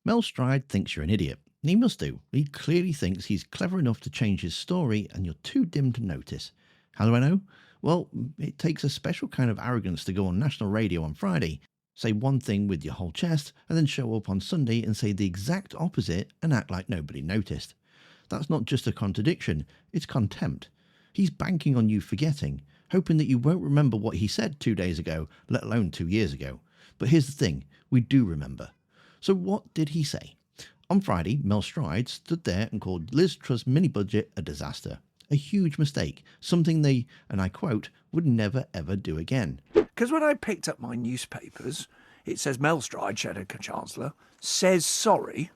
Mel Stride thinks you're an idiot. And he must do. He clearly thinks he's clever enough to change his story and you're too dim to notice. How do I know? Well, it takes a special kind of arrogance to go on national radio on Friday, say one thing with your whole chest, and then show up on Sunday and say the exact opposite and act like nobody noticed. That's not just a contradiction, it's contempt. He's banking on you forgetting, hoping that you won't remember what he said 2 days ago, let alone 2 years ago. But here's the thing, we do remember. So what did he say? On Friday, Mel Stride stood there and called Liz Truss mini-budget a disaster. A huge mistake, something they, and I quote, would never ever do again. Because when I picked up my newspapers, it says Mel Stride, Shadow Chancellor, says sorry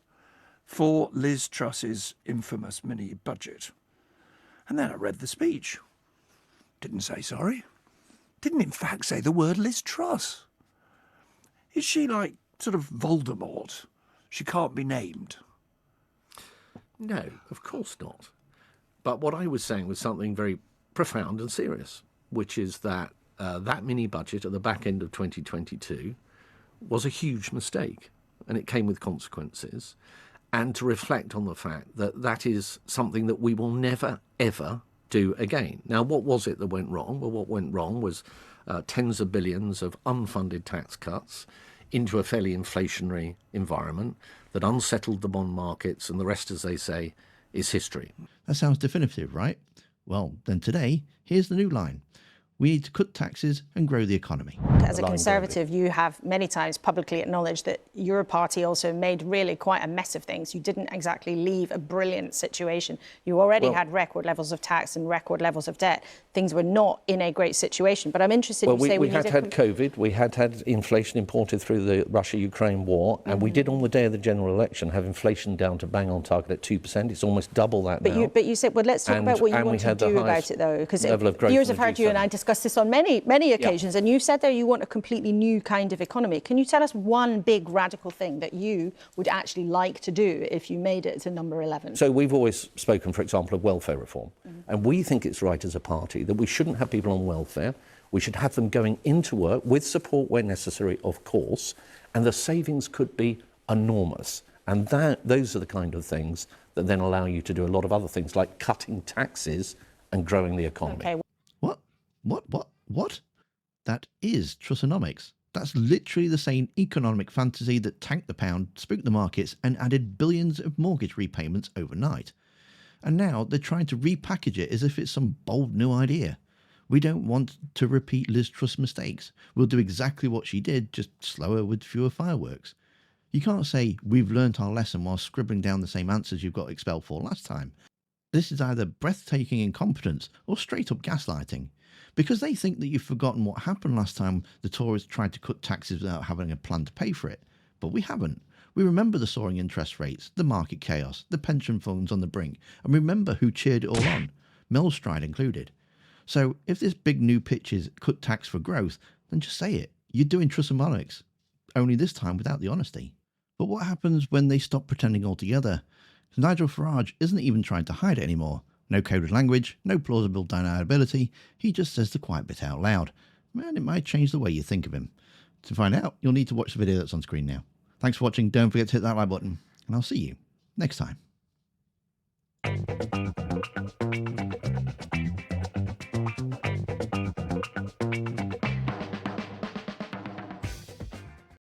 for Liz Truss's infamous mini-budget. And then I read the speech. Didn't say sorry. Didn't in fact say the word Liz Truss. Is she like sort of Voldemort? She can't be named. No, of course not. But what I was saying was something very profound and serious, which is that that mini-budget at the back end of 2022 was a huge mistake, and it came with consequences, and to reflect on the fact that that is something that we will never, ever do again. Now, what was it that went wrong? Well, what went wrong was tens of billions of unfunded tax cuts into a fairly inflationary environment that unsettled the bond markets, and the rest, as they say, is history. That sounds definitive, right? Well, then today, here's the new line. We need to cut taxes and grow the economy. As a Conservative, you have many times publicly acknowledged that your party also made really quite a mess of things. You didn't exactly leave a brilliant situation. You already had record levels of tax and record levels of debt. Things were not in a great situation. But I'm interested, you say we had COVID, we had inflation imported through the Russia-Ukraine war, and we did on the day of the general election have inflation down to bang on target at 2%. It's almost double that now. But you said, well, let's talk about what you want to do about it, though, because viewers have heard you and I discuss this on many occasions, and you said there you want a completely new kind of economy. Can you tell us one big radical thing that you would actually like to do if you made it to number 11? So we've always spoken, for example, of welfare reform, and we think it's right as a party that we shouldn't have people on welfare. We should have them going into work with support where necessary, of course, and the savings could be enormous. And those are the kind of things that then allow you to do a lot of other things like cutting taxes and growing the economy. Okay. What? That is Trussonomics. That's literally the same economic fantasy that tanked the pound, spooked the markets, and added billions of mortgage repayments overnight. And now they're trying to repackage it as if it's some bold new idea. We don't want to repeat Liz Truss mistakes. We'll do exactly what she did, just slower with fewer fireworks. You can't say we've learnt our lesson while scribbling down the same answers you got expelled for last time. This is either breathtaking incompetence or straight up gaslighting. Because they think that you've forgotten what happened last time the Tories tried to cut taxes without having a plan to pay for it. But we haven't. We remember the soaring interest rates, the market chaos, the pension funds on the brink, and remember who cheered it all on, Mel Stride included. So if this big new pitch is cut tax for growth, then just say it. You're doing Trussonomics, only this time without the honesty. But what happens when they stop pretending altogether? Nigel Farage isn't even trying to hide it anymore. No coded language, no plausible deniability, he just says the quiet bit out loud. And it might change the way you think of him. To find out, you'll need to watch the video that's on screen now. Thanks for watching, don't forget to hit that like button, and I'll see you next time.